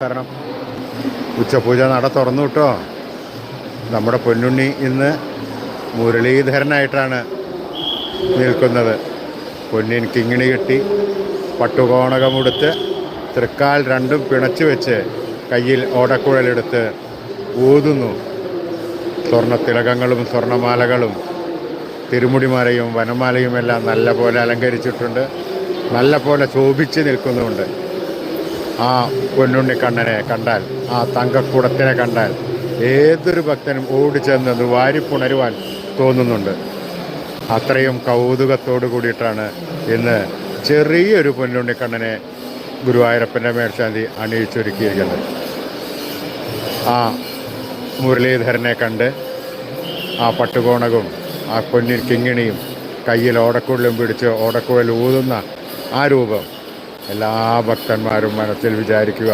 കാരണം ഉച്ചപൂജ നട തുറന്നു കേട്ടോ. നമ്മുടെ പൊന്നുണ്ണി ഇന്ന് മുരളീധരനായിട്ടാണ് നിൽക്കുന്നത്. പൊന്നിൻ കിങ്ങിണി കെട്ടി പട്ടുകോണകമുടുത്ത് തൃക്കാൽ രണ്ടും പിണച്ചു വെച്ച് കയ്യിൽ ഓടക്കുഴലെടുത്ത് ഊതുന്നു. സ്വർണ്ണത്തിലകങ്ങളും സ്വർണ്ണമാലകളും തിരുമുടിമാലയും വനമാലയുമെല്ലാം നല്ല പോലെ അലങ്കരിച്ചിട്ടുണ്ട്. നല്ല പോലെ ശോഭിച്ച് നിൽക്കുന്നുമുണ്ട്. ആ പൊന്നുണ്ണിക്കണ്ണനെ കണ്ടാൽ, ആ തങ്കക്കുടത്തിനെ കണ്ടാൽ ഏതൊരു ഭക്തനും ഓടിച്ചെന്ന് വാരിപ്പുണരുവാൻ തോന്നുന്നുണ്ട്. അത്രയും കൗതുകത്തോടു കൂടിയിട്ടാണ് ഇന്ന് ചെറിയൊരു പൊന്നുണ്ണിക്കണ്ണനെ ഗുരുവായൂരപ്പൻ്റെ മേൽശാന്തി അണിയിച്ചൊരുക്കിയിരിക്കുന്നത്. ആ മുരളീധരനെ കണ്ട് ആ പട്ടുകോണകും ആ പൊന്നിൻ കിങ്ങിണിയും കയ്യിൽ ഓടക്കുഴലും പിടിച്ച് ഓടക്കുഴൽ ഊതുന്ന ആ രൂപം എല്ലാ ഭക്തന്മാരും മനസ്സിൽ വിചാരിക്കുക.